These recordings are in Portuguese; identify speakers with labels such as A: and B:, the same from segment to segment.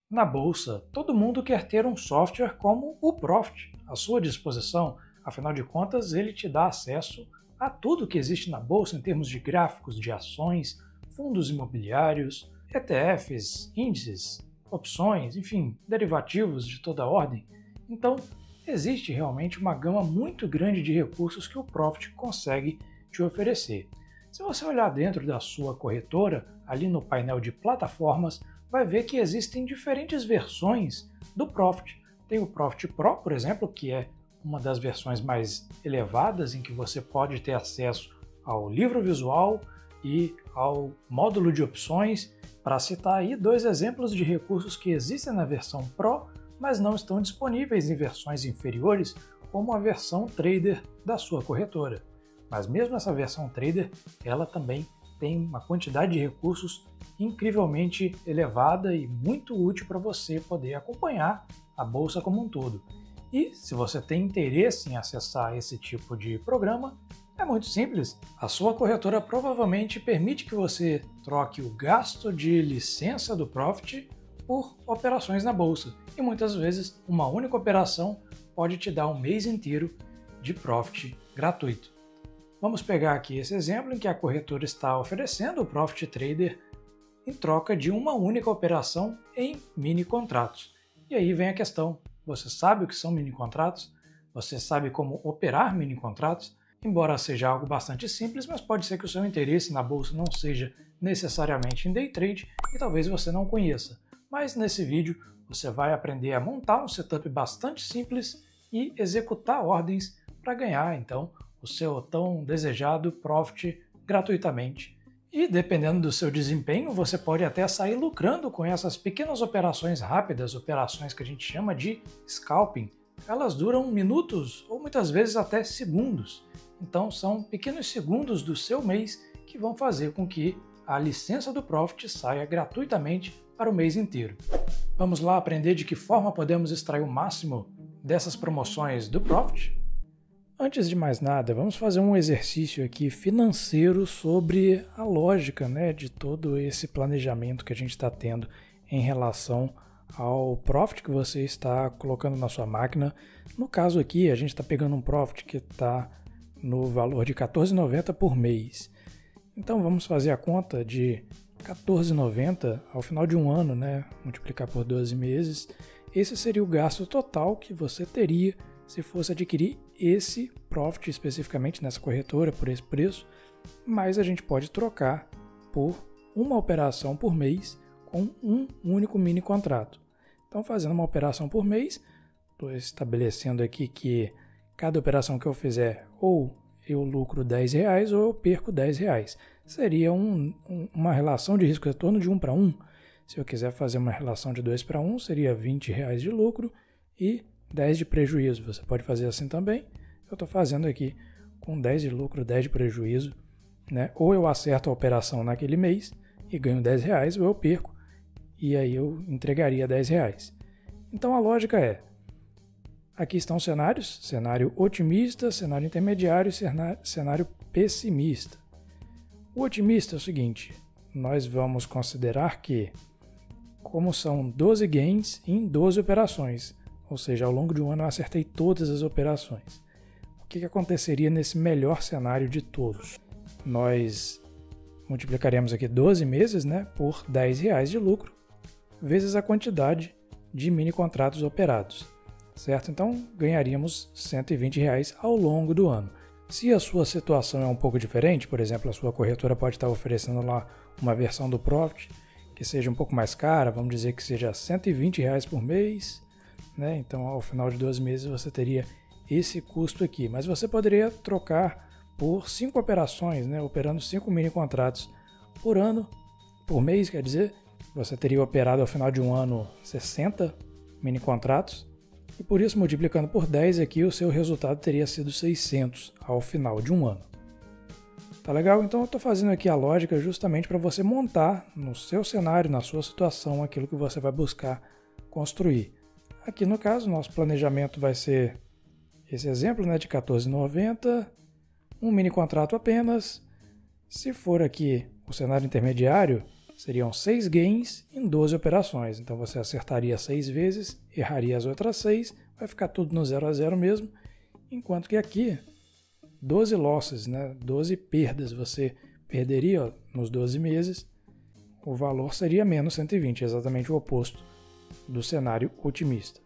A: Na bolsa, todo mundo quer ter um software como o Profit à sua disposição, afinal de contas, ele te dá acesso a tudo que existe na bolsa em termos de gráficos de ações, fundos imobiliários, ETFs, índices, opções, enfim, derivativos de toda ordem. Então, existe realmente uma gama muito grande de recursos que o Profit consegue te oferecer. Se você olhar dentro da sua corretora, ali no painel de plataformas, vai ver que existem diferentes versões do Profit. Tem o Profit Pro, por exemplo, que é uma das versões mais elevadas, em que você pode ter acesso ao livro visual e ao módulo de opções, para citar aí dois exemplos de recursos que existem na versão Pro, mas não estão disponíveis em versões inferiores, como a versão Trader da sua corretora. Mas mesmo essa versão Trader, ela também tem uma quantidade de recursos incrivelmente elevada e muito útil para você poder acompanhar a bolsa como um todo. E se você tem interesse em acessar esse tipo de programa, é muito simples. A sua corretora provavelmente permite que você troque o gasto de licença do Profit por operações na bolsa. E muitas vezes uma única operação pode te dar um mês inteiro de Profit gratuito. Vamos pegar aqui esse exemplo em que a corretora está oferecendo o Profit Trader em troca de uma única operação em mini contratos. E aí vem a questão: você sabe o que são mini contratos? Você sabe como operar mini contratos? Embora seja algo bastante simples, mas pode ser que o seu interesse na bolsa não seja necessariamente em day trade e talvez você não conheça. Mas nesse vídeo você vai aprender a montar um setup bastante simples e executar ordens para ganhar então o seu tão desejado Profit gratuitamente. E dependendo do seu desempenho, você pode até sair lucrando com essas pequenas operações rápidas, operações que a gente chama de scalping. Elas duram minutos ou muitas vezes até segundos. Então são pequenos segundos do seu mês que vão fazer com que a licença do Profit saia gratuitamente para o mês inteiro. Vamos lá aprender de que forma podemos extrair o máximo dessas promoções do Profit? Antes de mais nada, vamos fazer um exercício aqui financeiro sobre a lógica, de todo esse planejamento que a gente está tendo em relação ao Profit que você está colocando na sua máquina. No caso aqui, a gente está pegando um Profit que está no valor de R$14,90 por mês. Então vamos fazer a conta de R$14,90 ao final de um ano, multiplicar por 12 meses. Esse seria o gasto total que você teria se fosse adquirir esse Profit especificamente nessa corretora por esse preço, mas a gente pode trocar por uma operação por mês com um único mini contrato. Então, fazendo uma operação por mês, estou estabelecendo aqui que cada operação que eu fizer, ou eu lucro R$10 ou eu perco R$10. Seria uma relação de risco-retorno de 1 para 1. Se eu quiser fazer uma relação de 2 para 1, seria R$20 de lucro e 10 de prejuízo. Você pode fazer assim também. Eu estou fazendo aqui com 10 de lucro, 10 de prejuízo. Ou eu acerto a operação naquele mês e ganho R$10, ou eu perco e aí eu entregaria R$10. Então a lógica é: aqui estão os cenários: cenário otimista, cenário intermediário e cenário pessimista. O otimista é o seguinte: nós vamos considerar que, como são 12 gains em 12 operações, ou seja, ao longo de um ano eu acertei todas as operações. O que aconteceria nesse melhor cenário de todos? Nós multiplicaremos aqui 12 meses por R$10 de lucro, vezes a quantidade de mini contratos operados, certo? Então ganharíamos R$120 ao longo do ano. Se a sua situação é um pouco diferente, por exemplo, a sua corretora pode estar oferecendo lá uma versão do Profit que seja um pouco mais cara, vamos dizer que seja R$120 por mês, então ao final de 12 meses você teria esse custo aqui, mas você poderia trocar por 5 operações, operando 5 mini contratos por ano, por mês, quer dizer, você teria operado ao final de um ano 60 mini contratos, e por isso, multiplicando por 10 aqui, o seu resultado teria sido 600 ao final de um ano. Tá legal? Então eu estou fazendo aqui a lógica justamente para você montar no seu cenário, na sua situação, aquilo que você vai buscar construir. Aqui no caso, nosso planejamento vai ser esse exemplo de R$14,90, um mini contrato apenas. Se for aqui o cenário intermediário, seriam 6 gains em 12 operações. Então você acertaria 6 vezes, erraria as outras 6, vai ficar tudo no 0 a 0 mesmo. Enquanto que aqui, 12 losses, né? 12 perdas, você perderia ó, nos 12 meses, o valor seria menos 120, exatamente o oposto do cenário otimista.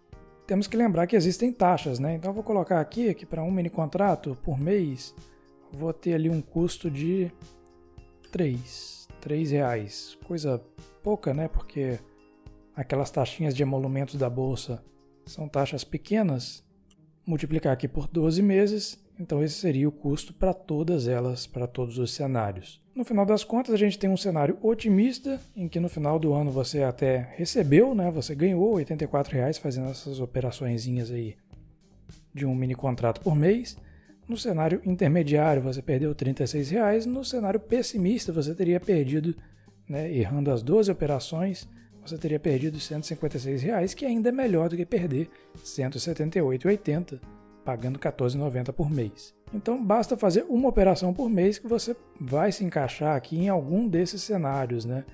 A: Temos que lembrar que existem taxas, né? Então eu vou colocar aqui que para um mini contrato por mês, vou ter ali um custo de R$3, coisa pouca, né? Porque aquelas taxinhas de emolumentos da bolsa são taxas pequenas. Multiplicar aqui por 12 meses, então esse seria o custo para todas elas, para todos os cenários. No final das contas, a gente tem um cenário otimista, em que no final do ano você até recebeu, né? Você ganhou R$84 fazendo essas operaçõezinhas aí de um mini contrato por mês. No cenário intermediário, você perdeu R$36. No cenário pessimista, você teria perdido, né, errando as 12 operações, você teria perdido R$156, que ainda é melhor do que perder R$178,80, pagando R$14,90 por mês. Então basta fazer uma operação por mês que você vai se encaixar aqui em algum desses cenários, né?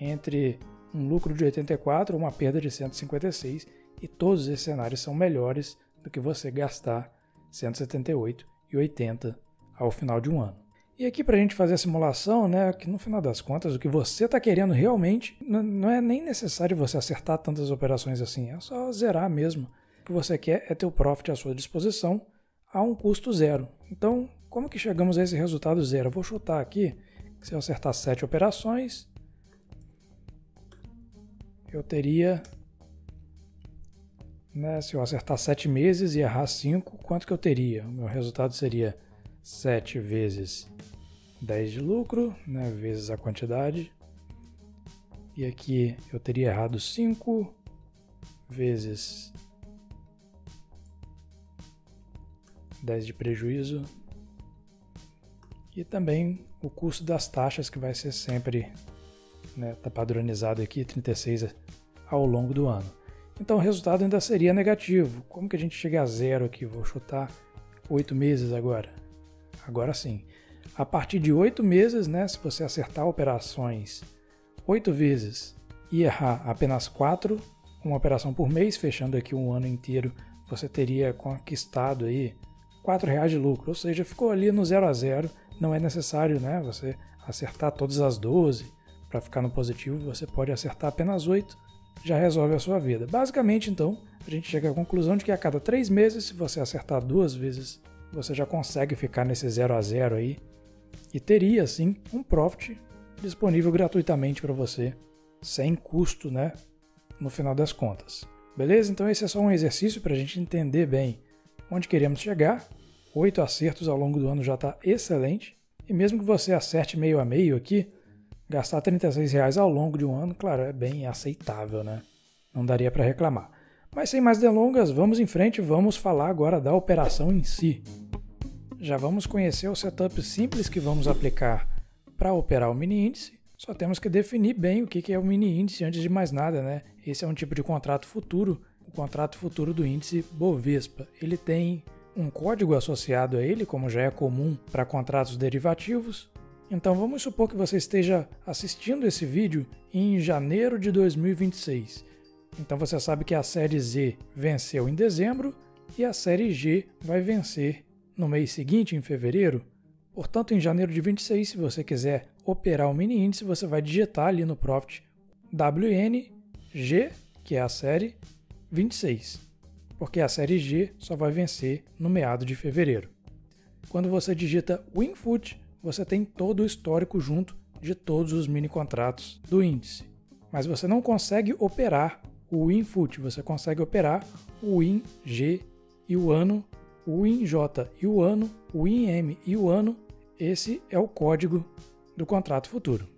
A: Entre um lucro de 84 ou uma perda de 156, e todos esses cenários são melhores do que você gastar R$178,80 ao final de um ano. E aqui para a gente fazer a simulação, né, que no final das contas o que você está querendo realmente não é nem necessário você acertar tantas operações assim, é só zerar mesmo. O que você quer é ter o profit à sua disposição a um custo zero. Então, como que chegamos a esse resultado zero? Eu vou chutar aqui que se eu acertar 7 operações, eu teria, né, se eu acertar 7 meses e errar 5, quanto que eu teria? O meu resultado seria 7 vezes 10 de lucro, né, vezes a quantidade. E aqui eu teria errado 5 vezes 10 de prejuízo. E também o custo das taxas, que vai ser sempre, né, tá padronizado aqui, 36 ao longo do ano. Então o resultado ainda seria negativo. Como que a gente chega a zero aqui? Vou chutar 8 meses agora. Agora sim. A partir de 8 meses, né, se você acertar operações 8 vezes e errar apenas 4, uma operação por mês, fechando aqui um ano inteiro, você teria conquistado aí R$4 de lucro, ou seja, ficou ali no 0 a 0, não é necessário, né, você acertar todas as 12 para ficar no positivo, você pode acertar apenas 8, já resolve a sua vida. Basicamente, então, a gente chega à conclusão de que a cada 3 meses, se você acertar 2 vezes, você já consegue ficar nesse 0 a 0 aí, e teria, sim, um profit disponível gratuitamente para você, sem custo, né, no final das contas. Beleza? Então esse é só um exercício para a gente entender bem onde queremos chegar. 8 acertos ao longo do ano já está excelente. E mesmo que você acerte meio a meio aqui, gastar R$36 ao longo de um ano, claro, é bem aceitável, né? Não daria para reclamar. Mas sem mais delongas, vamos em frente, vamos falar agora da operação em si. Já vamos conhecer o setup simples que vamos aplicar para operar o mini índice. Só temos que definir bem o que é o mini índice antes de mais nada, né? Esse é um tipo de contrato futuro, o contrato futuro do índice Bovespa. Ele tem um código associado a ele, como já é comum para contratos derivativos. Então vamos supor que você esteja assistindo esse vídeo em janeiro de 2026. Então você sabe que a série Z venceu em dezembro e a série G vai vencer no mês seguinte, em fevereiro. Portanto, em janeiro de 26, se você quiser operar o mini índice, você vai digitar ali no Profit WNG, que é a série 26, porque a série G só vai vencer no meado de fevereiro. Quando você digita WinFoot, você tem todo o histórico junto de todos os mini contratos do índice. Mas você não consegue operar o WinFoot, você consegue operar o WinG e o ano, o WinJ e o ano, o WinM e o ano. Esse é o código do contrato futuro.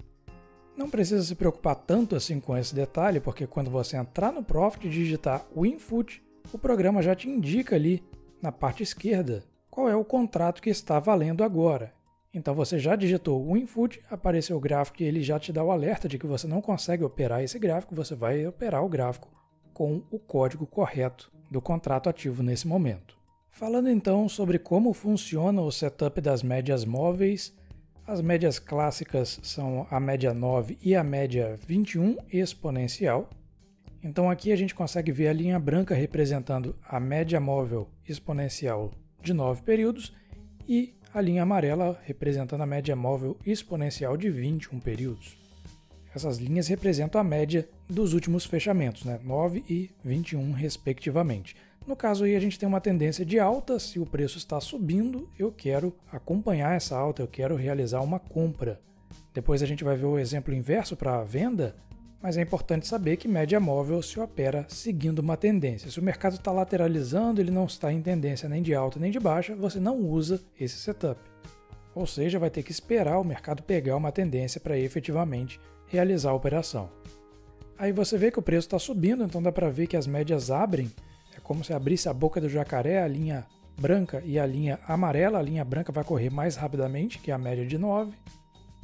A: Não precisa se preocupar tanto assim com esse detalhe, porque quando você entrar no Profit e digitar WinFoot, o programa já te indica ali na parte esquerda qual é o contrato que está valendo agora. Então você já digitou WinFoot, apareceu o gráfico e ele já te dá o alerta de que você não consegue operar esse gráfico, você vai operar o gráfico com o código correto do contrato ativo nesse momento. Falando então sobre como funciona o setup das médias móveis, As médias clássicas são a média 9 e a média 21 exponencial. Então aqui a gente consegue ver a linha branca representando a média móvel exponencial de 9 períodos e a linha amarela representando a média móvel exponencial de 21 períodos. Essas linhas representam a média dos últimos fechamentos, 9 e 21 respectivamente. No caso aí a gente tem uma tendência de alta, se o preço está subindo, eu quero acompanhar essa alta, eu quero realizar uma compra. Depois a gente vai ver o exemplo inverso para a venda, mas é importante saber que média móvel se opera seguindo uma tendência. Se o mercado está lateralizando, ele não está em tendência nem de alta nem de baixa, você não usa esse setup. Ou seja, vai ter que esperar o mercado pegar uma tendência para efetivamente realizar a operação. Aí você vê que o preço está subindo, então dá para ver que as médias abrem. É como se abrisse a boca do jacaré, a linha branca e a linha amarela. A linha branca vai correr mais rapidamente que a média de 9,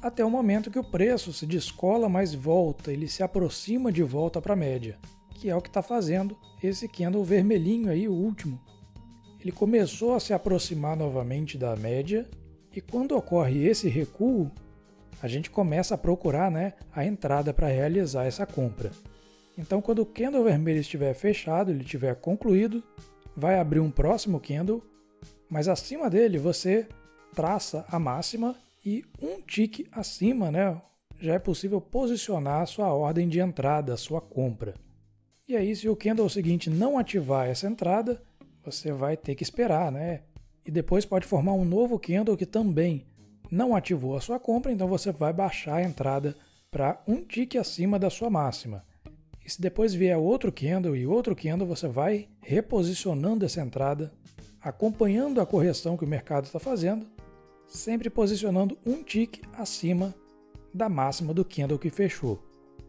A: até o momento que o preço se descola, mas volta, ele se aproxima de volta para a média, que é o que está fazendo esse candle vermelhinho aí, o último. Ele começou a se aproximar novamente da média, e quando ocorre esse recuo, a gente começa a procurar a entrada para realizar essa compra. Então, quando o candle vermelho estiver fechado, ele estiver concluído, vai abrir um próximo candle, mas acima dele você traça a máxima e um tick acima, já é possível posicionar a sua ordem de entrada, a sua compra. E aí, se o candle seguinte não ativar essa entrada, você vai ter que esperar, E depois pode formar um novo candle que também não ativou a sua compra, então você vai baixar a entrada para um tick acima da sua máxima. E se depois vier outro candle e outro candle, você vai reposicionando essa entrada, acompanhando a correção que o mercado está fazendo, sempre posicionando um tick acima da máxima do candle que fechou.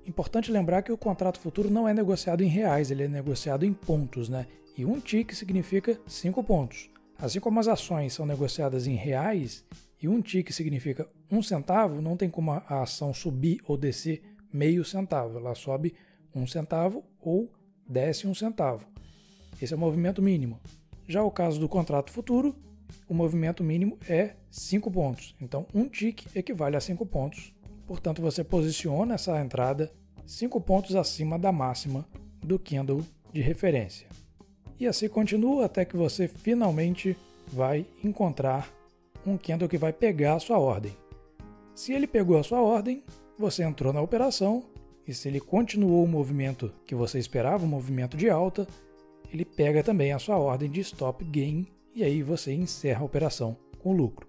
A: Importante lembrar que o contrato futuro não é negociado em reais, ele é negociado em pontos, E um tick significa 5 pontos. Assim como as ações são negociadas em reais e um tick significa 1 centavo, não tem como a ação subir ou descer meio centavo. Ela sobe 1 centavo ou desce 1 centavo. Esse é o movimento mínimo. Já o caso do contrato futuro, o movimento mínimo é 5 pontos. Então, um tick equivale a 5 pontos. Portanto, você posiciona essa entrada 5 pontos acima da máxima do candle de referência. E assim continua até que você finalmente vai encontrar um candle que vai pegar a sua ordem. Se ele pegou a sua ordem, você entrou na operação, e se ele continuou o movimento que você esperava, um movimento de alta, ele pega também a sua ordem de stop gain, e aí você encerra a operação com lucro.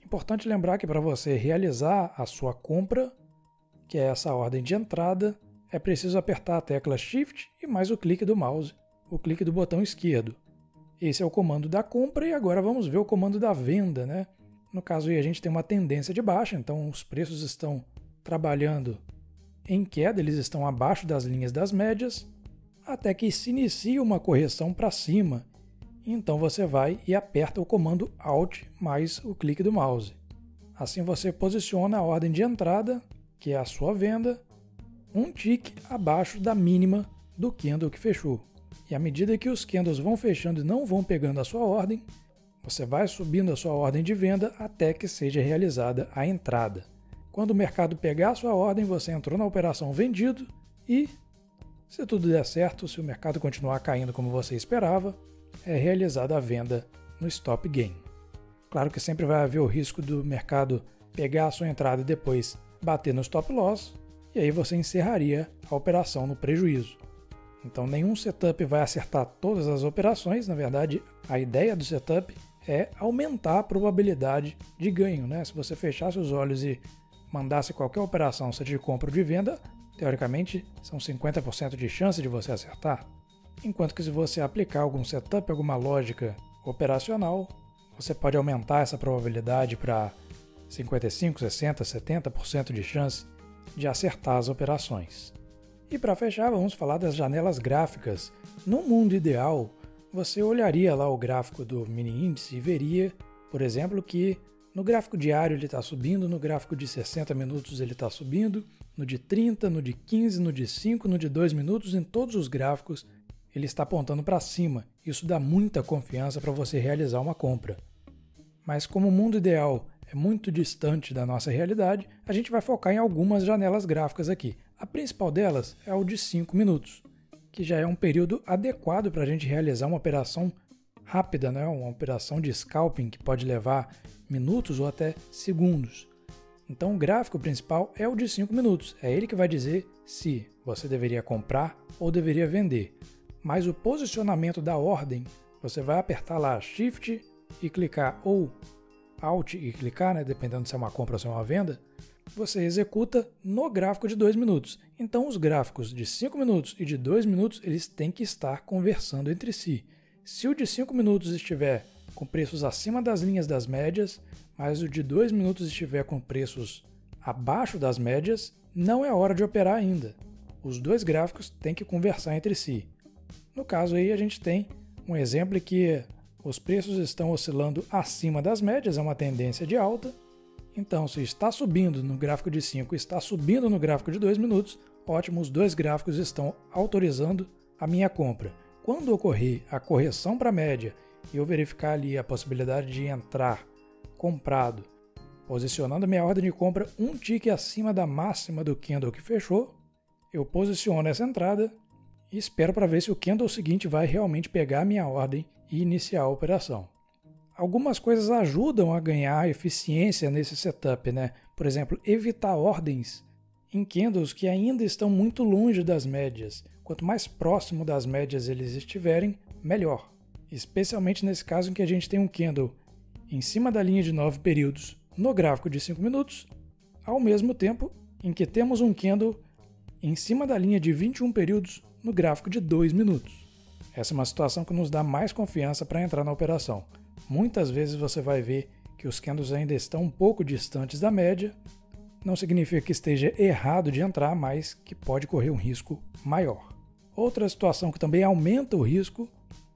A: Importante lembrar que para você realizar a sua compra, que é essa ordem de entrada, é preciso apertar a tecla Shift e mais o clique do mouse, o clique do botão esquerdo. Esse é o comando da compra e agora vamos ver o comando da venda, No caso aí a gente tem uma tendência de baixa, então os preços estão trabalhando em queda, eles estão abaixo das linhas das médias, até que se inicia uma correção para cima. Então você vai e aperta o comando Alt mais o clique do mouse. Assim você posiciona a ordem de entrada, que é a sua venda, um tick abaixo da mínima do candle que fechou. E à medida que os candles vão fechando e não vão pegando a sua ordem, você vai subindo a sua ordem de venda até que seja realizada a entrada. Quando o mercado pegar a sua ordem, você entrou na operação vendido e, se tudo der certo, se o mercado continuar caindo como você esperava, é realizada a venda no stop gain. Claro que sempre vai haver o risco do mercado pegar a sua entrada e depois bater no stop loss, e aí você encerraria a operação no prejuízo. Então nenhum setup vai acertar todas as operações, na verdade a ideia do setup é aumentar a probabilidade de ganho, Se você fechasse os olhos e mandasse qualquer operação, seja de compra ou de venda, teoricamente são 50% de chance de você acertar. Enquanto que se você aplicar algum setup, alguma lógica operacional, você pode aumentar essa probabilidade para 55%, 60%, 70% de chance de acertar as operações. E para fechar, vamos falar das janelas gráficas. No mundo ideal, você olharia lá o gráfico do mini índice e veria, por exemplo, que no gráfico diário ele está subindo, no gráfico de 60 minutos ele está subindo, no de 30, no de 15, no de 5, no de 2 minutos, em todos os gráficos ele está apontando para cima. Isso dá muita confiança para você realizar uma compra. Mas como o mundo ideal é muito distante da nossa realidade, a gente vai focar em algumas janelas gráficas aqui. A principal delas é o de 5 minutos, que já é um período adequado para a gente realizar uma operação rápida, né? Uma operação de scalping que pode levar minutos ou até segundos. Então o gráfico principal é o de 5 minutos, é ele que vai dizer se você deveria comprar ou deveria vender. Mas o posicionamento da ordem, você vai apertar lá Shift e clicar, ou Alt e clicar, né? Dependendo se é uma compra ou se é uma venda, você executa no gráfico de 2 minutos. Então os gráficos de 5 minutos e de 2 minutos, eles têm que estar conversando entre si. Se o de 5 minutos estiver com preços acima das linhas das médias, mas o de 2 minutos estiver com preços abaixo das médias, não é hora de operar ainda. Os dois gráficos têm que conversar entre si. No caso aí a gente tem um exemplo em que os preços estão oscilando acima das médias, é uma tendência de alta. Então, se está subindo no gráfico de 5 e está subindo no gráfico de 2 minutos, ótimo, os dois gráficos estão autorizando a minha compra. Quando ocorrer a correção para a média e eu verificar ali a possibilidade de entrar comprado, posicionando minha ordem de compra um tique acima da máxima do candle que fechou, eu posiciono essa entrada e espero para ver se o candle seguinte vai realmente pegar a minha ordem e iniciar a operação. Algumas coisas ajudam a ganhar eficiência nesse setup, né? Por exemplo, evitar ordens em candles que ainda estão muito longe das médias. Quanto mais próximo das médias eles estiverem, melhor. Especialmente nesse caso em que a gente tem um candle em cima da linha de 9 períodos no gráfico de 5 minutos, ao mesmo tempo em que temos um candle em cima da linha de 21 períodos no gráfico de 2 minutos. Essa é uma situação que nos dá mais confiança para entrar na operação. Muitas vezes você vai ver que os candles ainda estão um pouco distantes da média. Não significa que esteja errado de entrar, mas que pode correr um risco maior. Outra situação que também aumenta o risco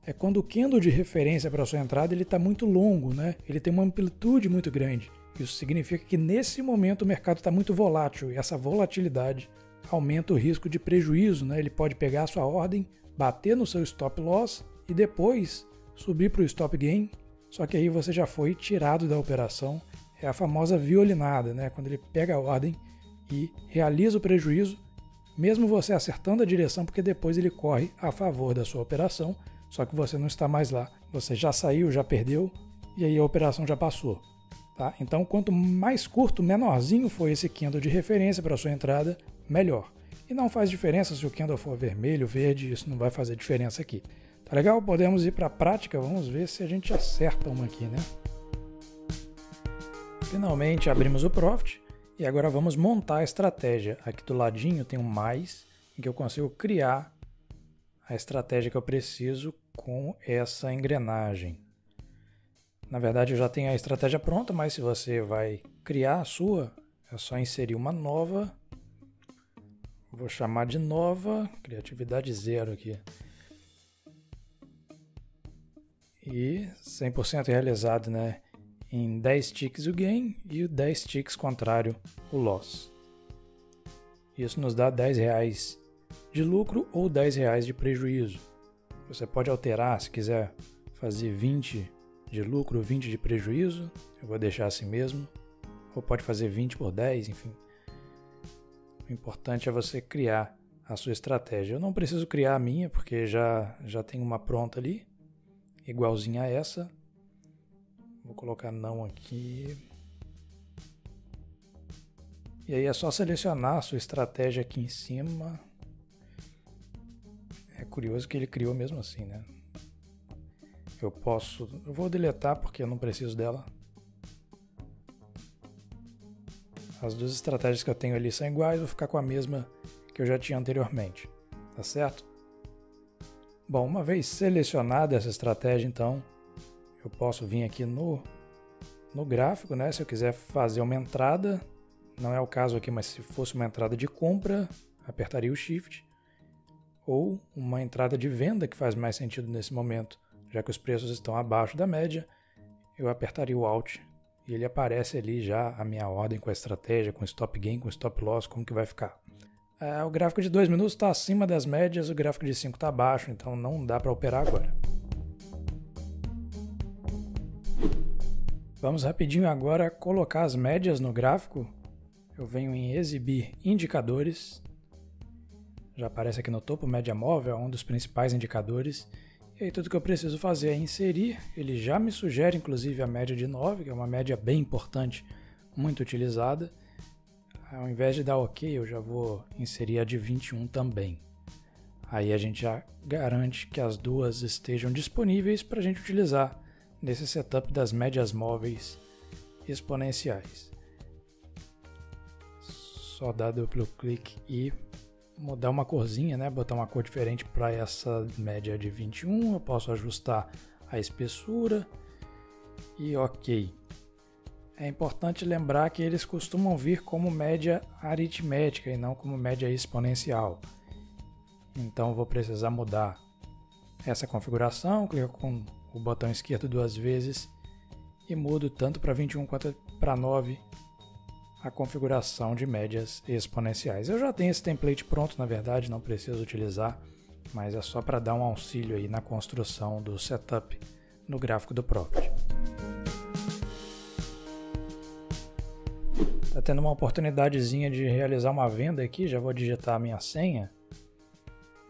A: é quando o candle de referência para a sua entrada está muito longo, né? Ele tem uma amplitude muito grande. Isso significa que nesse momento o mercado está muito volátil e essa volatilidade aumenta o risco de prejuízo, né? Ele pode pegar a sua ordem, bater no seu stop loss e depois subir para o stop gain. Só que aí você já foi tirado da operação, é a famosa violinada, né? Quando ele pega a ordem e realiza o prejuízo, mesmo você acertando a direção, porque depois ele corre a favor da sua operação, só que você não está mais lá. Você já saiu, já perdeu, e aí a operação já passou. Tá? Então, quanto mais curto, menorzinho for esse candle de referência para a sua entrada, melhor. E não faz diferença se o candle for vermelho, verde, isso não vai fazer diferença aqui. Tá legal? Podemos ir para a prática, vamos ver se a gente acerta uma aqui, né? Finalmente abrimos o Profit e agora vamos montar a estratégia. Aqui do ladinho tem um mais, em que eu consigo criar a estratégia que eu preciso com essa engrenagem. Na verdade eu já tenho a estratégia pronta, mas se você vai criar a sua, é só inserir uma nova. Vou chamar de nova, criatividade zero aqui. E 100% realizado, né? Em 10 ticks o gain e o 10 ticks contrário o loss. Isso nos dá R$10 de lucro ou R$10 de prejuízo. Você pode alterar se quiser fazer 20 de lucro, 20 de prejuízo. Eu vou deixar assim mesmo. Ou pode fazer 20 por 10, enfim. O importante é você criar a sua estratégia. Eu não preciso criar a minha porque já tenho uma pronta ali. Igualzinha a essa. Vou colocar não aqui. E aí é só selecionar a sua estratégia aqui em cima. É curioso que ele criou mesmo assim, né? Eu vou deletar porque eu não preciso dela. As duas estratégias que eu tenho ali são iguais, vou ficar com a mesma que eu já tinha anteriormente. Tá certo? Bom, uma vez selecionada essa estratégia, então, eu posso vir aqui no gráfico, né? Se eu quiser fazer uma entrada, não é o caso aqui, mas se fosse uma entrada de compra, apertaria o Shift. Ou uma entrada de venda, que faz mais sentido nesse momento, já que os preços estão abaixo da média, eu apertaria o Alt e ele aparece ali já a minha ordem com a estratégia, com stop gain, com stop loss, como que vai ficar. O gráfico de 2 minutos está acima das médias, o gráfico de 5 está abaixo, então não dá para operar agora. Vamos rapidinho agora colocar as médias no gráfico. Eu venho em exibir indicadores. Já aparece aqui no topo, média móvel, é um dos principais indicadores. E aí tudo que eu preciso fazer é inserir. Ele já me sugere inclusive a média de 9, que é uma média bem importante, muito utilizada. Ao invés de dar OK, eu já vou inserir a de 21 também. Aí a gente já garante que as duas estejam disponíveis para a gente utilizar nesse setup das médias móveis exponenciais. Só dar duplo clique e mudar uma corzinha, né? Botar uma cor diferente para essa média de 21. Eu posso ajustar a espessura e OK. É importante lembrar que eles costumam vir como média aritmética e não como média exponencial. Então vou precisar mudar essa configuração, clico com o botão esquerdo 2 vezes e mudo tanto para 21 quanto para 9 a configuração de médias exponenciais. Eu já tenho esse template pronto, na verdade, não preciso utilizar, mas é só para dar um auxílio aí na construção do setup no gráfico do Profit. Está tendo uma oportunidadezinha de realizar uma venda aqui, já vou digitar a minha senha,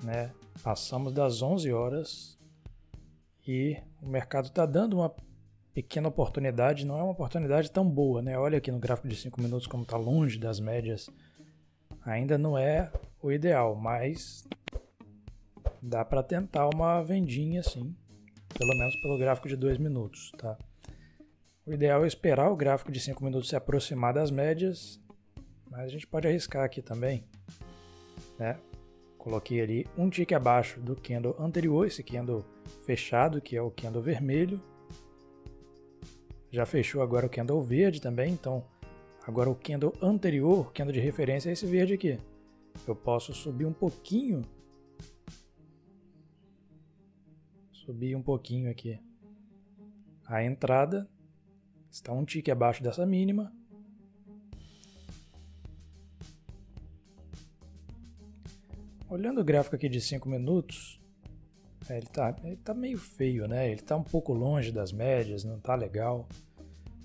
A: né? Passamos das 11 horas e o mercado está dando uma pequena oportunidade, não é uma oportunidade tão boa, né? Olha aqui no gráfico de 5 minutos como está longe das médias. Ainda não é o ideal, mas dá para tentar uma vendinha assim, pelo menos pelo gráfico de 2 minutos, tá? O ideal é esperar o gráfico de 5 minutos se aproximar das médias, mas a gente pode arriscar aqui também, né? Coloquei ali um tick abaixo do candle anterior, esse candle fechado, que é o candle vermelho. Já fechou agora o candle verde também, então agora o candle anterior, o candle de referência é esse verde aqui. Eu posso subir um pouquinho. Subir um pouquinho aqui. A entrada está um tick abaixo dessa mínima. Olhando o gráfico aqui de 5 minutos, ele tá meio feio, né? Ele está um pouco longe das médias, não está legal.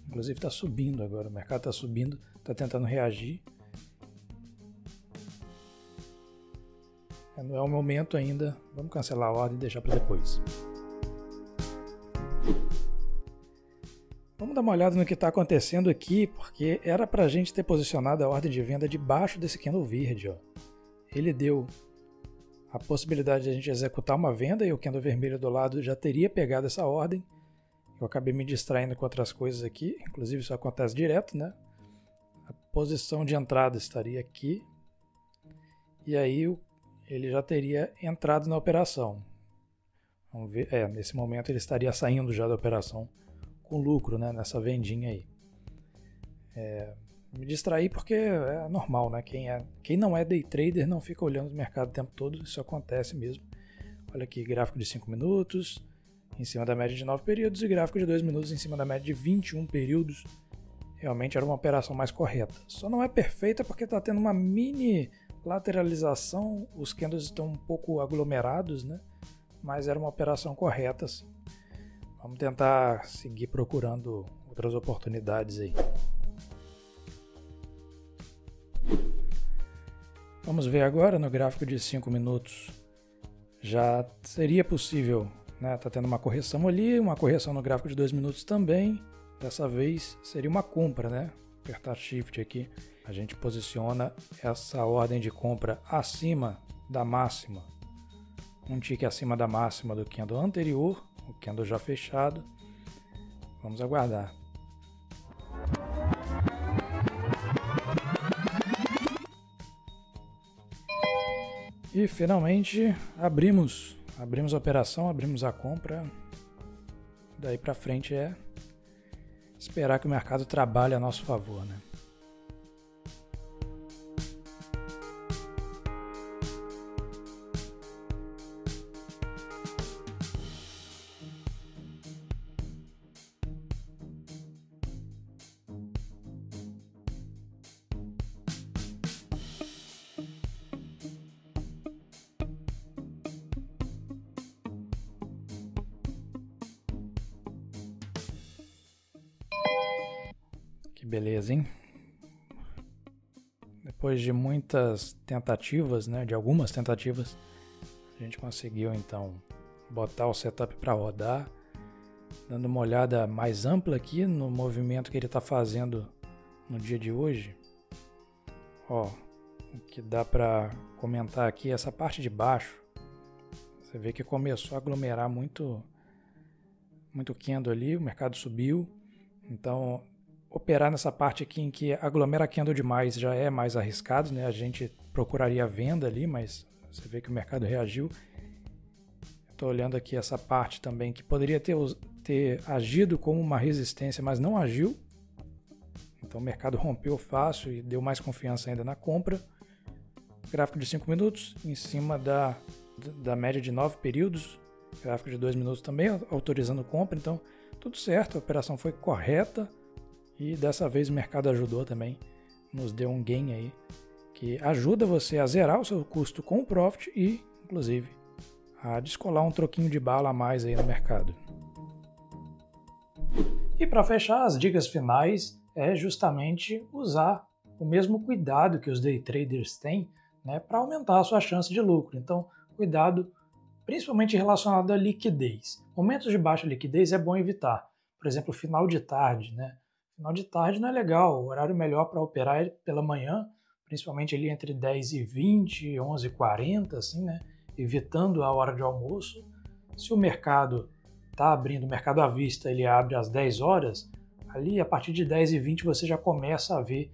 A: Inclusive está subindo agora, o mercado está subindo, está tentando reagir. Não é o momento ainda, vamos cancelar a ordem e deixar para depois. Vamos dar uma olhada no que está acontecendo aqui, porque era para a gente ter posicionado a ordem de venda debaixo desse candle verde, ó. Ele deu a possibilidade de a gente executar uma venda e o candle vermelho do lado já teria pegado essa ordem. Eu acabei me distraindo com outras coisas aqui, inclusive isso acontece direto, né? A posição de entrada estaria aqui e aí ele já teria entrado na operação. Vamos ver, nesse momento ele estaria saindo já da operação com lucro, né? Nessa vendinha aí. Me distraí porque é normal, né? Quem não é day trader não fica olhando o mercado o tempo todo, isso acontece mesmo. Olha aqui, gráfico de 5 minutos, em cima da média de 9 períodos, e gráfico de 2 minutos em cima da média de 21 períodos. Realmente era uma operação mais correta. Só não é perfeita porque está tendo uma mini lateralização, os candles estão um pouco aglomerados, né? Mas era uma operação correta, sim. Vamos tentar seguir procurando outras oportunidades aí. Vamos ver agora no gráfico de 5 minutos. Já seria possível, né? Tá tendo uma correção ali, uma correção no gráfico de 2 minutos também. Dessa vez seria uma compra, né? Apertar Shift aqui, a gente posiciona essa ordem de compra acima da máxima. Um tick acima da máxima do candle anterior, o candle já fechado. Vamos aguardar. E finalmente abrimos a operação, abrimos a compra. Daí para frente é esperar que o mercado trabalhe a nosso favor, né? Que beleza, hein? Depois de muitas tentativas, né, de algumas tentativas, a gente conseguiu então botar o setup para rodar, dando uma olhada mais ampla aqui no movimento que ele está fazendo no dia de hoje. Ó, o que dá para comentar aqui é essa parte de baixo. Você vê que começou a aglomerar muito candle ali, o mercado subiu. Então, operar nessa parte aqui em que aglomera candle demais já é mais arriscado, né? A gente procuraria venda ali, mas você vê que o mercado reagiu. Estou olhando aqui essa parte também que poderia ter agido como uma resistência, mas não agiu. Então o mercado rompeu fácil e deu mais confiança ainda na compra. Gráfico de 5 minutos em cima da média de 9 períodos. Gráfico de 2 minutos também autorizando compra. Então tudo certo, a operação foi correta. E dessa vez o mercado ajudou também, nos deu um gain aí, que ajuda você a zerar o seu custo com o profit e, inclusive, a descolar um troquinho de bala a mais aí no mercado. E para fechar, as dicas finais é justamente usar o mesmo cuidado que os day traders têm, né, para aumentar a sua chance de lucro. Então, cuidado principalmente relacionado à liquidez. Momentos de baixa liquidez é bom evitar. Por exemplo, final de tarde, né? Final de tarde não é legal, o horário melhor para operar é pela manhã, principalmente ali entre 10h20 e 11h40, assim, né? Evitando a hora de almoço. Se o mercado está abrindo, o mercado à vista, ele abre às 10 horas, ali a partir de 10h20 você já começa a ver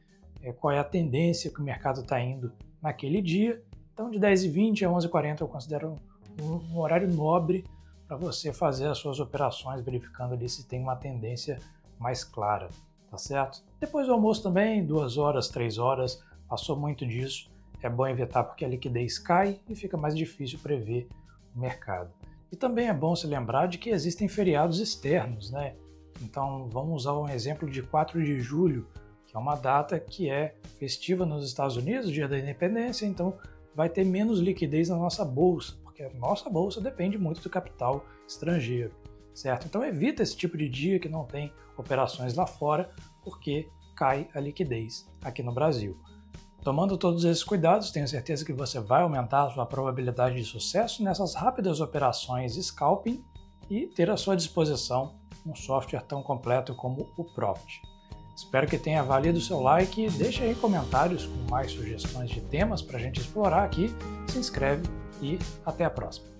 A: qual é a tendência que o mercado está indo naquele dia. Então de 10h20 a 11h40 eu considero um horário nobre para você fazer as suas operações, verificando ali se tem uma tendência mais clara. Tá certo? Depois do almoço também, 2 horas, 3 horas, passou muito disso, é bom evitar porque a liquidez cai e fica mais difícil prever o mercado. E também é bom se lembrar de que existem feriados externos, né? Então vamos usar um exemplo de 4 de julho, que é uma data que é festiva nos Estados Unidos, dia da independência, então vai ter menos liquidez na nossa bolsa, porque a nossa bolsa depende muito do capital estrangeiro. Certo? Então evita esse tipo de dia que não tem operações lá fora, porque cai a liquidez aqui no Brasil. Tomando todos esses cuidados, tenho certeza que você vai aumentar a sua probabilidade de sucesso nessas rápidas operações scalping e ter à sua disposição um software tão completo como o Profit. Espero que tenha valido o seu like e deixe aí comentários com mais sugestões de temas para a gente explorar aqui. Se inscreve e até a próxima.